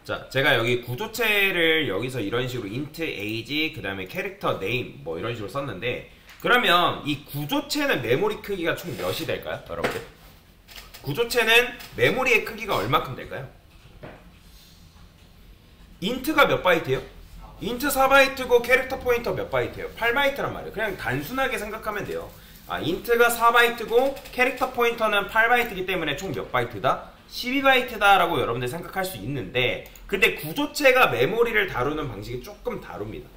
자, 제가 여기 구조체를 여기서 이런 식으로 int age 그 다음에 캐릭터 네임 뭐 이런 식으로 썼는데, 그러면 이 구조체는 메모리 크기가 총 몇이 될까요, 여러분들? 구조체는 메모리의 크기가 얼마큼 될까요? int가 몇 바이트예요? int 4바이트고 캐릭터 포인터 몇 바이트예요? 8바이트란 말이에요. 그냥 단순하게 생각하면 돼요. int가 4바이트고 캐릭터 포인터는 8바이트이기 때문에 총 몇 바이트다? 12바이트다 라고 여러분들 생각할 수 있는데, 근데 구조체가 메모리를 다루는 방식이 조금 다릅니다.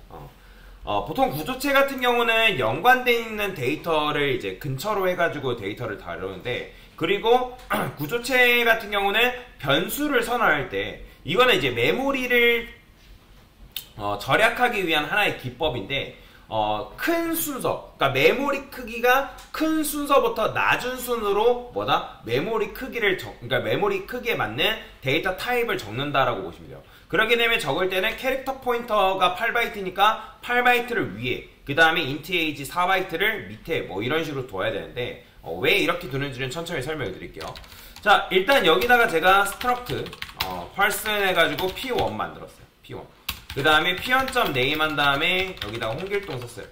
보통 구조체 같은 경우는 연관되어 있는 데이터를 이제 근처로 해가지고 데이터를 다루는데, 그리고 구조체 같은 경우는 변수를 선언할 때 이거는 이제 메모리를 절약하기 위한 하나의 기법인데, 큰 순서, 그러니까 메모리 크기가 큰 순서부터 낮은 순으로 뭐다? 메모리 크기를 그러니까 메모리 크기에 맞는 데이터 타입을 적는다라고 보시면 돼요. 그렇게 되면 적을 때는 캐릭터 포인터가 8바이트니까 8바이트를 위에, 그 다음에 int age 4바이트를 밑에 뭐 이런 식으로 둬야 되는데, 왜 이렇게 두는지는 천천히 설명해 드릴게요. 자, 일단 여기다가 제가 struct parse 해가지고 p1 만들었어요. p1. 그 다음에 p1.name 한 다음에 여기다가 홍길동 썼어요.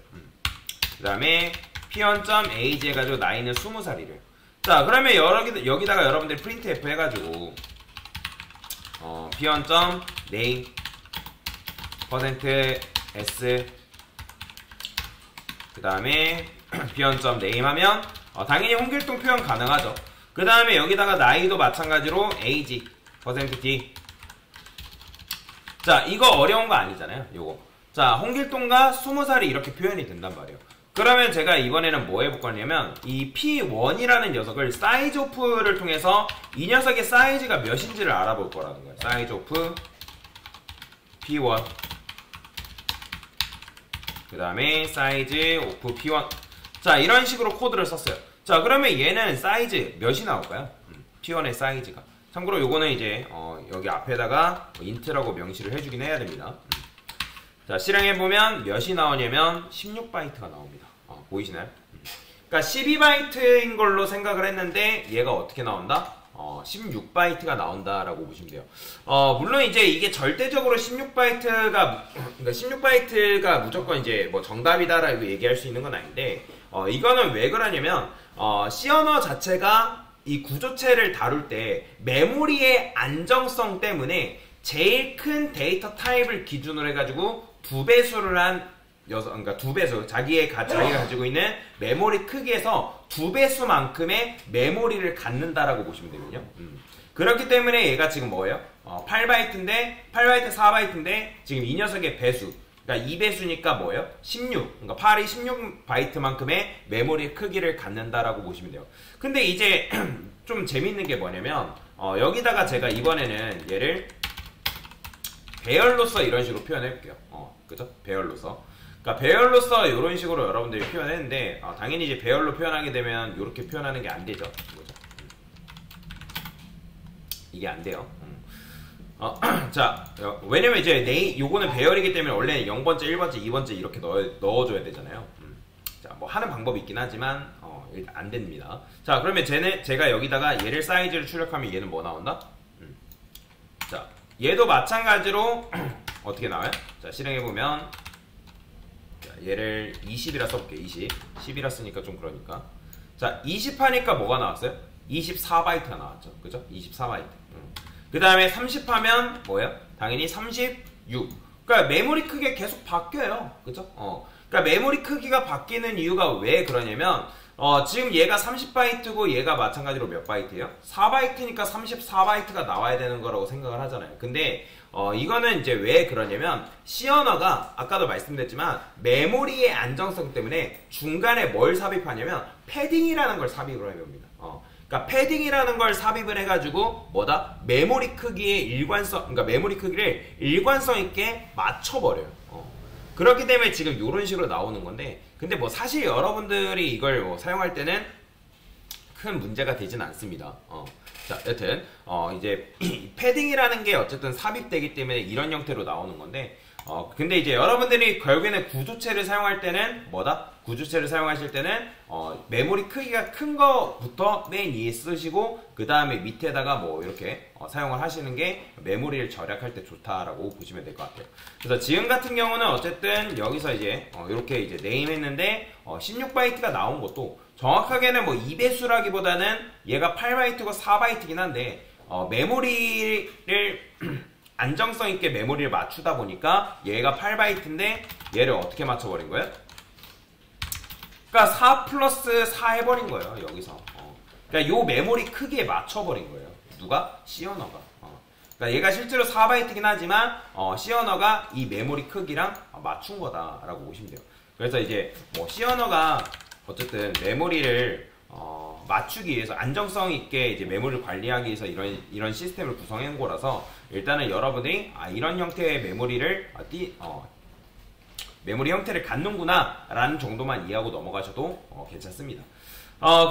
그 다음에 p1.age 해가지고 나이는 20살이래요. 자, 그러면 여기다가 여러분들 printf 해가지고 p1.name %s 그 다음에 p1.name 하면 당연히 홍길동 표현 가능하죠. 그 다음에 여기다가 나이도 마찬가지로 age %d. 자, 이거 어려운 거 아니잖아요, 요거. 자, 홍길동과 20살이 이렇게 표현이 된단 말이에요. 그러면 제가 이번에는 뭐 해볼 거냐면, 이 P1이라는 녀석을 size of를 통해서 이 녀석의 사이즈가 몇인지를 알아볼 거라는 거예요. size of P1. 그 다음에 size of P1. 자, 이런 식으로 코드를 썼어요. 자, 그러면 얘는 사이즈 몇이 나올까요? P1의 사이즈가. 참고로 요거는 이제 여기 앞에다가 int라고 명시를 해주긴 해야 됩니다. 자, 실행해보면 몇이 나오냐면 16바이트가 나옵니다. 보이시나요? 그러니까 12바이트인 걸로 생각을 했는데 얘가 어떻게 나온다? 16바이트가 나온다라고 보시면 돼요. 물론 이제 이게 절대적으로 16바이트가 그러니까 16바이트가 무조건 이제 뭐 정답이다라고 얘기할 수 있는 건 아닌데, 이거는 왜 그러냐면 C 언어 자체가 이 구조체를 다룰 때 메모리의 안정성 때문에 제일 큰 데이터 타입을 기준으로 해가지고 2배수를 한 그러니까 2배수, 자기가 가지고 있는 메모리 크기에서 2배수만큼의 메모리를 갖는다라고 보시면 되거든요. 그렇기 때문에 얘가 지금 뭐예요? 8바이트인데 8바이트 4바이트인데 지금 이 녀석의 배수, 그러니까 2배수니까 뭐예요? 16. 그러니까 8이 16바이트만큼의 메모리 크기를 갖는다라고 보시면 돼요. 근데 이제 좀 재밌는 게 뭐냐면 여기다가 제가 이번에는 얘를 배열로서 이런 식으로 표현해 볼게요. 그죠? 배열로서. 그러니까 배열로서 이런 식으로 여러분들이 표현했는데, 당연히 이제 배열로 표현하게 되면 이렇게 표현하는 게 안 되죠. 그죠? 이게 안 돼요. 자, 왜냐면 이제 요거는 배열이기 때문에 원래는 0번째, 1번째, 2번째 이렇게 넣어줘야 되잖아요. 자, 뭐 하는 방법이 있긴 하지만 일단 안 됩니다. 자, 그러면 제가 여기다가 얘를 사이즈를 출력하면 얘는 뭐 나온다? 자, 얘도 마찬가지로 어떻게 나와요? 자, 실행해보면 얘를 20이라 써볼게요. 10이라 쓰니까 좀 그러니까. 자, 20 하니까 뭐가 나왔어요? 24바이트가 나왔죠. 그죠? 24바이트. 그 다음에 30 하면 뭐예요? 당연히 36. 그러니까 메모리 크기가 계속 바뀌어요. 그죠? 그러니까 메모리 크기가 바뀌는 이유가 왜 그러냐면, 지금 얘가 30바이트고 얘가 마찬가지로 몇 바이트예요? 4바이트니까 34바이트가 나와야 되는 거라고 생각을 하잖아요. 근데 이거는 이제 왜 그러냐면, C 언어가 아까도 말씀드렸지만 메모리의 안정성 때문에 중간에 뭘 삽입하냐면 패딩이라는 걸 삽입을 해봅니다. 그러니까 패딩이라는 걸 삽입을 해가지고 뭐다? 메모리 크기의 일관성, 그러니까 메모리 크기를 일관성 있게 맞춰버려요. 그렇기 때문에 지금 이런 식으로 나오는 건데, 근데 뭐 사실 여러분들이 이걸 뭐 사용할 때는 큰 문제가 되진 않습니다. 자, 여튼 이제 패딩이라는 게 어쨌든 삽입되기 때문에 이런 형태로 나오는 건데, 근데 이제 여러분들이 결국에는 구조체를 사용할 때는 뭐다? 구조체를 사용하실 때는 메모리 크기가 큰 거부터 맨 위에 쓰시고 그 다음에 밑에다가 뭐 이렇게 사용을 하시는 게 메모리를 절약할 때 좋다라고 보시면 될 것 같아요. 그래서 지금 같은 경우는 어쨌든 여기서 이제 이렇게 이제 네임했는데 16바이트가 나온 것도 정확하게는 뭐 2배수라기보다는 얘가 8바이트고 4바이트긴 한데 메모리를 안정성 있게 메모리를 맞추다 보니까 얘가 8바이트인데 얘를 어떻게 맞춰버린 거예요? 그러니까 4 플러스 4 해버린 거예요. 여기서. 그러니까 요 메모리 크기에 맞춰버린 거예요. 누가? 시어너가. 그러니까 얘가 실제로 4바이트긴 하지만 시어너가 이 메모리 크기랑 맞춘 거다라고 보시면 돼요. 그래서 이제 뭐 시어너가 어쨌든 메모리를 맞추기 위해서 안정성 있게 이제 메모리를 관리하기 위해서 이런 시스템을 구성한 거라서 일단은 여러분들이 이런 형태의 메모리를 메모리 형태를 갖는구나 라는 정도만 이해하고 넘어가셔도 괜찮습니다.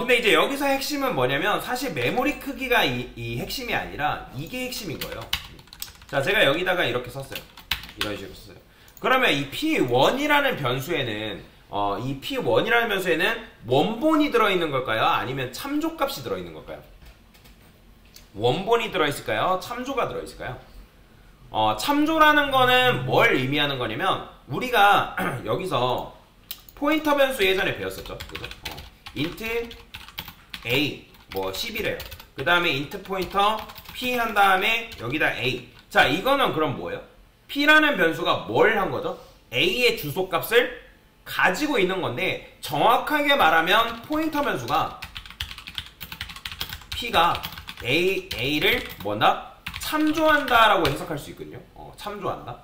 근데 이제 여기서 핵심은 뭐냐면 사실 메모리 크기가 이 핵심이 아니라 이게 핵심인 거예요. 자, 제가 여기다가 이렇게 썼어요. 이런 식으로 썼어요. 그러면 이 P1이라는 변수에는 이 P1이라는 변수에는 원본이 들어있는 걸까요? 아니면 참조값이 들어있는 걸까요? 원본이 들어있을까요? 참조가 들어있을까요? 참조라는 거는 뭘 의미하는 거냐면 우리가 여기서 포인터 변수 예전에 배웠었죠. 그죠? int a 뭐 10이래요. 그 다음에 int 포인터 p 한 다음에 여기다 a. 자, 이거는 그럼 뭐예요? p라는 변수가 뭘 한 거죠? a의 주소값을 가지고 있는 건데 정확하게 말하면 포인터 변수가 p가 a를 뭐다? 참조한다라고 해석할 수 있거든요. 참조한다.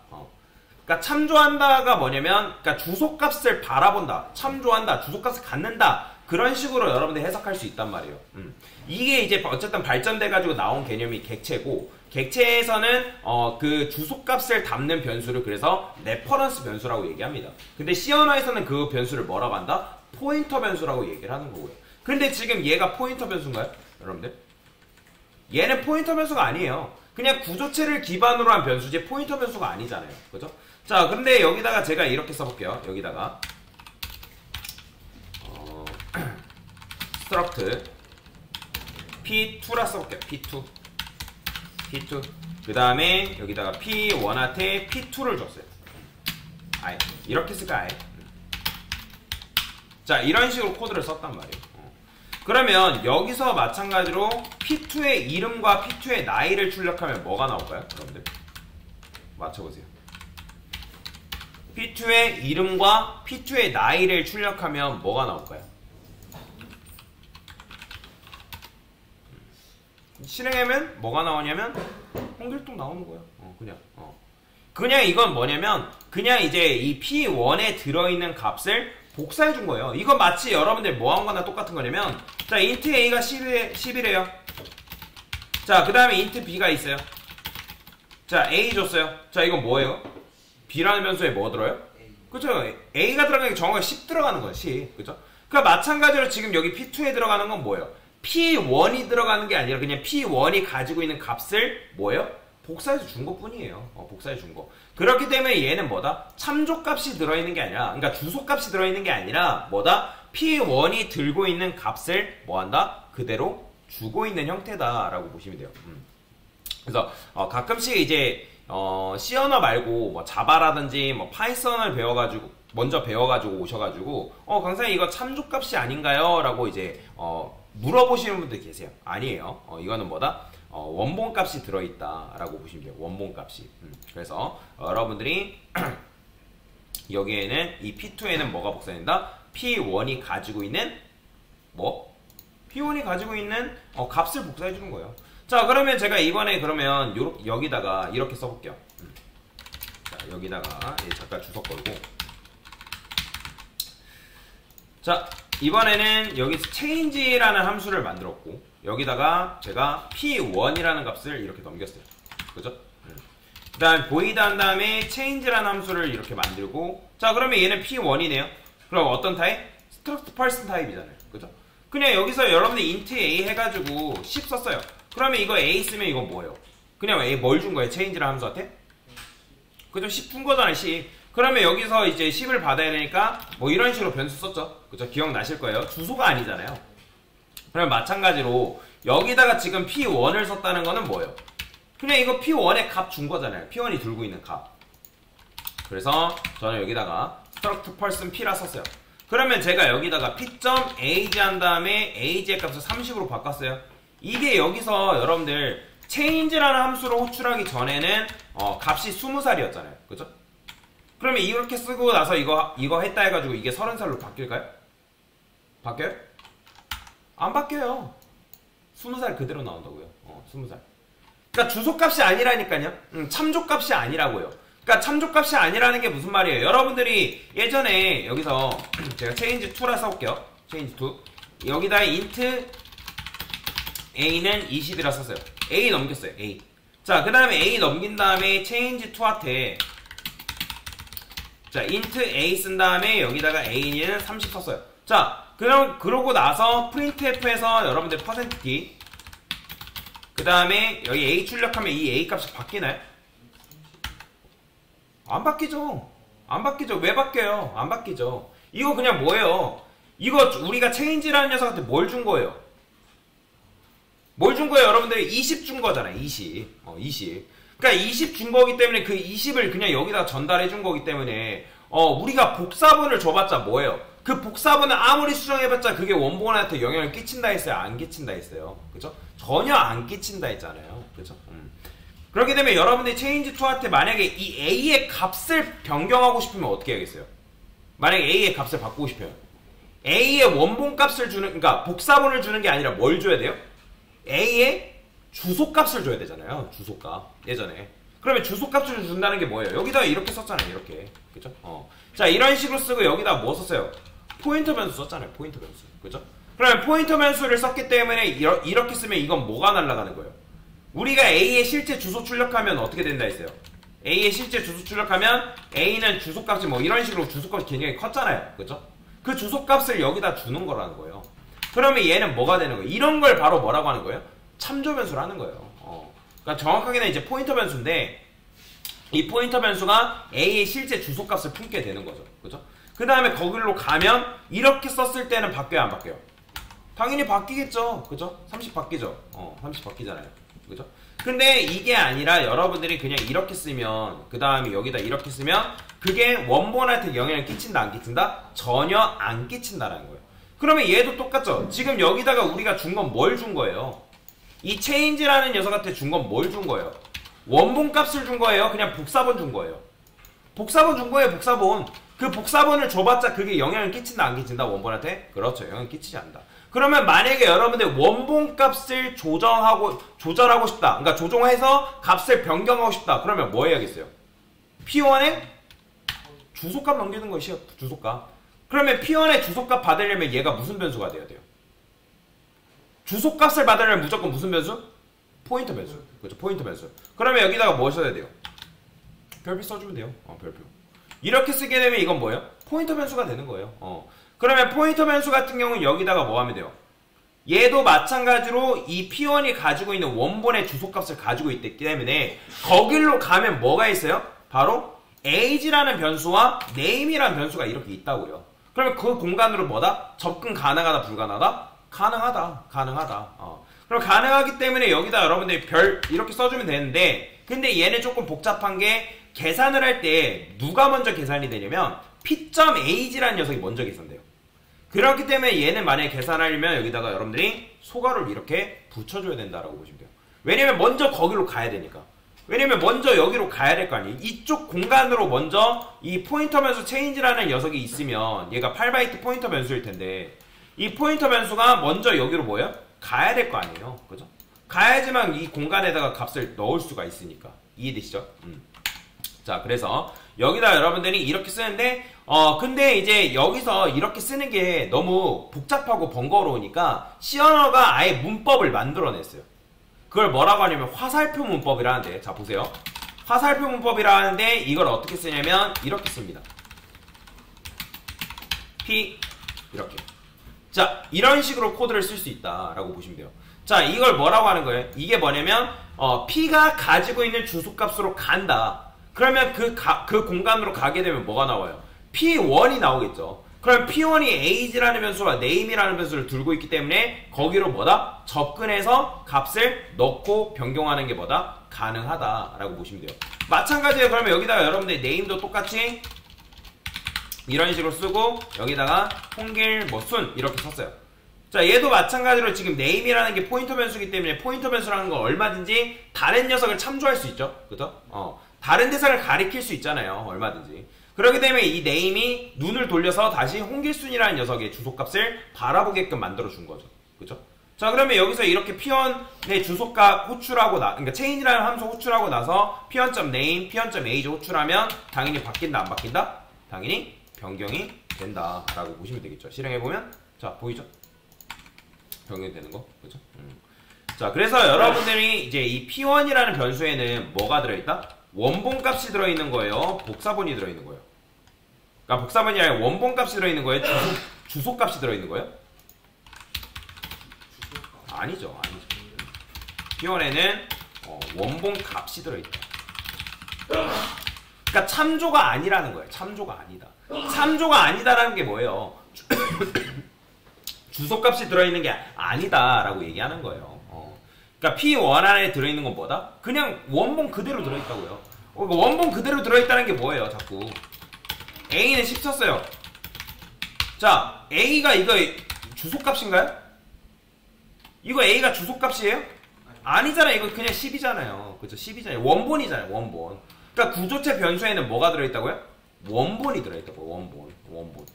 그러니까 참조한다가 뭐냐면 그러니까 주소값을 바라본다. 참조한다. 주소값을 갖는다. 그런 식으로 여러분들 해석할 수 있단 말이에요. 이게 이제 어쨌든 발전돼가지고 나온 개념이 객체고 객체에서는 그 주소값을 담는 변수를 그래서 레퍼런스 변수라고 얘기합니다. 근데 C 언어에서는 그 변수를 뭐라고 한다? 포인터 변수라고 얘기를 하는 거고요. 근데 지금 얘가 포인터 변수인가요? 여러분들? 얘는 포인터 변수가 아니에요. 그냥 구조체를 기반으로 한 변수지 포인터 변수가 아니잖아요. 그죠? 자, 근데 여기다가 제가 이렇게 써볼게요. 여기다가 struct p2라 써볼게요. p2 그 다음에 여기다가 p1한테 p2를 줬어요. 아예 이렇게 쓸까 아예. 자, 이런 식으로 코드를 썼단 말이에요. 그러면 여기서 마찬가지로 p2의 이름과 p2의 나이를 출력하면 뭐가 나올까요? 여러분들 맞춰보세요. p2의 이름과 p2의 나이를 출력하면 뭐가 나올까요? 실행하면 뭐가 나오냐면 홍길동 나오는 거예요. 그냥 이건 뭐냐면 그냥 이제 이 p1에 들어있는 값을 복사해 준 거예요. 이건 마치 여러분들 뭐 한 거나 똑같은 거냐면 자, int a가 10이래요. 자, 그 다음에 int b가 있어요. 자, a 줬어요. 자, 이건 뭐예요? b라는 변수에 뭐 들어요? 그죠? a가 들어가는 게 정확하게 10 들어가는 거예요. 10. 그죠? 그러니까 마찬가지로 지금 여기 p2에 들어가는 건 뭐예요? p1이 들어가는 게 아니라 그냥 p1이 가지고 있는 값을 뭐예요? 복사해서 준 것 뿐이에요. 복사해 준 거. 그렇기 때문에 얘는 뭐다? 참조값이 들어있는 게 아니라, 그러니까 주소값이 들어있는 게 아니라 뭐다? p1이 들고 있는 값을 뭐한다? 그대로 주고 있는 형태다라고 보시면 돼요. 그래서 가끔씩 이제 C 언어 말고 뭐 자바라든지 뭐 파이썬을 먼저 배워가지고 오셔가지고 강사님 이거 참조값이 아닌가요? 라고 이제 물어보시는 분들 계세요. 아니에요. 이거는 뭐다? 원본값이 들어있다 라고 보시면 돼요. 원본값이. 그래서 여러분들이 여기에는 이 P2에는 뭐가 복사된다? P1이 가지고 있는 P1이 가지고 있는 값을 복사해 주는 거예요. 자, 그러면 제가 이번에 그러면 여기다가 이렇게 써볼게요. 자, 여기다가 잠깐 주석 걸고 자, 이번에는 여기서 change라는 함수를 만들었고 여기다가 제가 p1이라는 값을 이렇게 넘겼어요. 그죠? 그 다음 void 한 다음에 change라는 함수를 이렇게 만들고 자, 그러면 얘는 p1이네요. 그럼 어떤 타입? struct person 타입이잖아요. 그죠? 그냥 여기서 여러분들 int a 해가지고 10 썼어요. 그러면 이거 a 쓰면 이건 뭐예요? 그냥 a 뭘 준 거예요? change라는 함수한테? 그죠? 10 준 거잖아요, 10. 그러면 여기서 이제 10을 받아야 되니까 뭐 이런 식으로 변수 썼죠. 그죠? 기억나실 거예요. 주소가 아니잖아요. 그럼 마찬가지로 여기다가 지금 P1을 썼다는 거는 뭐예요? 그냥 이거 P1의 값 준 거잖아요. P1이 들고 있는 값. 그래서 저는 여기다가 struct person P라 썼어요. 그러면 제가 여기다가 P.age 한 다음에 age의 값을 30으로 바꿨어요. 이게 여기서 여러분들 change라는 함수로 호출하기 전에는 값이 20살이었잖아요. 그죠? 그러면 이렇게 쓰고 나서 이거 했다 해가지고 이게 30살로 바뀔까요? 바뀌어요? 안 바뀌어요. 20살 그대로 나온다고요. 20살. 그러니까 주소값이 아니라니까요. 참조값이 아니라고요. 그러니까 참조값이 아니라는 게 무슨 말이에요? 여러분들이 예전에 여기서 제가 change2라 써볼게요. change2 여기다 int a는 20이라 썼어요. a 넘겼어요. a. 자, 그 다음에 a 넘긴 다음에 change2한테 자 int a 쓴 다음에 여기다가 a는 30 썼어요. 자, 그러고 나서 printf에서 여러분들 %t 그 다음에 여기 a 출력하면 이 a 값이 바뀌나요? 안 바뀌죠. 안 바뀌죠. 왜 바뀌어요? 안 바뀌죠. 이거 그냥 뭐예요? 이거 우리가 change라는 녀석한테 뭘 준 거예요? 뭘 준 거예요? 여러분들이 20 준 거잖아요. 20. 20. 그러니까 20 준 거기 때문에 그 20을 그냥 여기다 전달해 준 거기 때문에 우리가 복사본을 줘봤자 뭐예요? 그 복사본을 아무리 수정해봤자 그게 원본한테 영향을 끼친다 했어요? 안 끼친다 했어요? 그죠? 전혀 안 끼친다 했잖아요. 그죠? 그렇게 되면 여러분들이 change2한테 만약에 이 a의 값을 변경하고 싶으면 어떻게 해야겠어요? 만약에 a의 값을 바꾸고 싶어요. a의 원본 값을 주는, 그러니까 복사본을 주는 게 아니라 뭘 줘야 돼요? a의 주소값을 줘야 되잖아요. 주소값. 예전에. 그러면 주소값을 준다는 게 뭐예요? 여기다가 이렇게 썼잖아요. 이렇게. 그죠? 자, 이런 식으로 쓰고 여기다 뭐 썼어요? 포인터 변수 썼잖아요. 포인터 변수. 그죠? 그러면 포인터 변수를 썼기 때문에 이렇게 쓰면 이건 뭐가 날아가는 거예요? 우리가 A의 실제 주소 출력하면 어떻게 된다 했어요? A의 실제 주소 출력하면 A는 주소값이 뭐 이런 식으로 주소값이 굉장히 컸잖아요. 그죠? 그 주소값을 여기다 주는 거라는 거예요. 그러면 얘는 뭐가 되는 거예요? 이런 걸 바로 뭐라고 하는 거예요? 참조 변수를 하는 거예요. 그러니까 정확하게는 이제 포인터 변수인데 이 포인터 변수가 A의 실제 주소값을 품게 되는 거죠. 그죠? 그 다음에 거기로 가면 이렇게 썼을 때는 바뀌어요? 안 바뀌어요? 당연히 바뀌겠죠. 그죠? 30 바뀌죠. 30 바뀌잖아요. 그죠? 근데 이게 아니라 여러분들이 그냥 이렇게 쓰면 그 다음에 여기다 이렇게 쓰면 그게 원본한테 영향을 끼친다 안 끼친다? 전혀 안 끼친다라는 거예요. 그러면 얘도 똑같죠? 지금 여기다가 우리가 준 건 뭘 준 거예요? 이 change라는 녀석한테 준 건 뭘 준 거예요? 원본 값을 준 거예요? 그냥 복사본 준 거예요? 복사본 준 거예요. 복사본. 그 복사본을 줘봤자 그게 영향을 끼친다 안 끼친다? 원본한테? 그렇죠. 영향을 끼치지 않는다. 그러면 만약에 여러분들 원본 값을 조절하고 싶다. 그러니까 조정해서 값을 변경하고 싶다. 그러면 뭐 해야겠어요? P1에 주소값 넘기는 것이요. 주소값. 그러면 P1의 주소값 받으려면 얘가 무슨 변수가 돼야 돼요? 주소값을 받으려면 무조건 무슨 변수? 포인터 변수. 그렇죠. 포인터 변수. 그러면 여기다가 뭐 써야 돼요? 별표 써주면 돼요. 별표. 이렇게 쓰게 되면 이건 뭐예요? 포인터 변수가 되는 거예요. 그러면 포인터 변수 같은 경우는 여기다가 뭐 하면 돼요? 얘도 마찬가지로 이 P1이 가지고 있는 원본의 주소값을 가지고 있기 때문에 거길로 가면 뭐가 있어요? 바로 age라는 변수와 name이라는 변수가 이렇게 있다고요. 그러면 그 공간으로 뭐다? 접근 가능하다 불가능하다? 가능하다. 그럼 가능하기 때문에 여기다 여러분들이 별 이렇게 써주면 되는데 근데 얘는 조금 복잡한 게 계산을 할 때 누가 먼저 계산이 되냐면 P.age라는 녀석이 먼저 계산돼요. 그렇기 때문에 얘는 만약에 계산하려면 여기다가 여러분들이 소괄호를 이렇게 붙여줘야 된다라고 보시면 돼요. 왜냐면 먼저 거기로 가야 되니까. 왜냐면 먼저 여기로 가야 될 거 아니에요. 이쪽 공간으로 먼저 이 포인터 변수 change라는 녀석이 있으면 얘가 8바이트 포인터 변수일 텐데 이 포인터 변수가 먼저 여기로 뭐예요? 가야 될 거 아니에요. 그죠? 가야지만 이 공간에다가 값을 넣을 수가 있으니까. 이해되시죠? 자, 그래서 여기다 여러분들이 이렇게 쓰는데 근데 이제 여기서 이렇게 쓰는 게 너무 복잡하고 번거로우니까 C 언어가 아예 문법을 만들어냈어요. 그걸 뭐라고 하냐면 화살표 문법이라는데 자 보세요. 화살표 문법이라는데 이걸 어떻게 쓰냐면 이렇게 씁니다. P 이렇게. 자, 이런 식으로 코드를 쓸 수 있다라고 보시면 돼요. 자, 이걸 뭐라고 하는 거예요? 이게 뭐냐면 P가 가지고 있는 주소값으로 간다. 그러면 그 공간으로 가게 되면 뭐가 나와요? P1이 나오겠죠. 그럼 P1이 age라는 변수와 name이라는 변수를 들고 있기 때문에 거기로 뭐다? 접근해서 값을 넣고 변경하는 게 뭐다? 가능하다라고 보시면 돼요. 마찬가지예요. 그러면 여기다가 여러분들 name도 똑같이 이런 식으로 쓰고 여기다가 홍길 뭐 순 이렇게 썼어요. 자, 얘도 마찬가지로 지금 name이라는 게 포인터 변수이기 때문에 포인터 변수라는 건 얼마든지 다른 녀석을 참조할 수 있죠. 그죠? 다른 대상을 가리킬 수 있잖아요. 얼마든지. 그렇기 때문에 이 name이 눈을 돌려서 다시 홍길순이라는 녀석의 주소값을 바라보게끔 만들어준 거죠. 그죠? 자, 그러면 여기서 이렇게 p1의 주소값 호출하고 그러니까 chain이라는 함수 호출하고 나서 p1.name, p1.age 호출하면 당연히 바뀐다, 안 바뀐다? 당연히 변경이 된다라고 보시면 되겠죠. 실행해보면, 자, 보이죠? 변경이 되는 거. 그죠? 자, 그래서 여러분들이 이제 이 p1이라는 변수에는 뭐가 들어있다? 원본값이 들어있는 거예요? 복사본이 들어있는 거예요? 그러니까 복사본이 아니라 원본값이 들어있는 거예요? 주소값이 들어있는 거예요? 아니죠. p1에는 원본값이 들어있다. 그러니까 참조가 아니라는 거예요. 참조가 아니다. 참조가 아니다라는 게 뭐예요? 주소값이 들어있는 게 아니다라고 얘기하는 거예요. 그러니까 P1 안에 들어있는 건 뭐다? 그냥 원본 그대로 들어있다고요. 원본 그대로 들어있다는 게 뭐예요? 자꾸 A는 10 썼어요. 자, A가 이거 주소값인가요? 이거 A가 주소값이에요? 아니잖아요. 이거 그냥 10이잖아요. 그죠? 10이잖아요. 원본이잖아요. 원본. 그러니까 구조체 변수에는 뭐가 들어있다고요? 원본이 들어있다고요. 원본.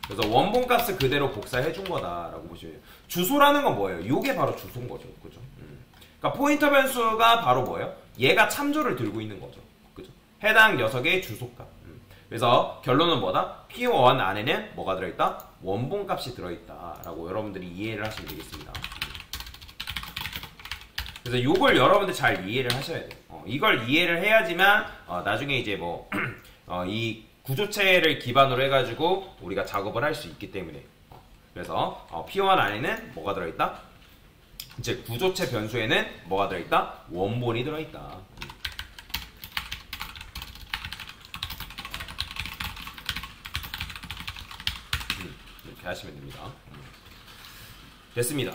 그래서 원본 값을 그대로 복사해 준 거다라고 보시면 돼요. 주소라는 건 뭐예요? 이게 바로 주소인 거죠. 그죠? 그러니까 포인터 변수가 바로 뭐예요? 얘가 참조를 들고 있는 거죠. 그죠? 해당 녀석의 주소값. 그래서 결론은 뭐다? P1 안에는 뭐가 들어있다? 원본 값이 들어있다라고 여러분들이 이해를 하시면 되겠습니다. 그래서 이걸 여러분들 잘 이해를 하셔야 돼요. 이걸 이해를 해야지만 나중에 이제 뭐 이 구조체를 기반으로 해가지고 우리가 작업을 할 수 있기 때문에 그래서 P1 안에는 뭐가 들어있다? 이제 구조체 변수에는 뭐가 들어있다? 원본이 들어있다. 이렇게 하시면 됩니다. 됐습니다.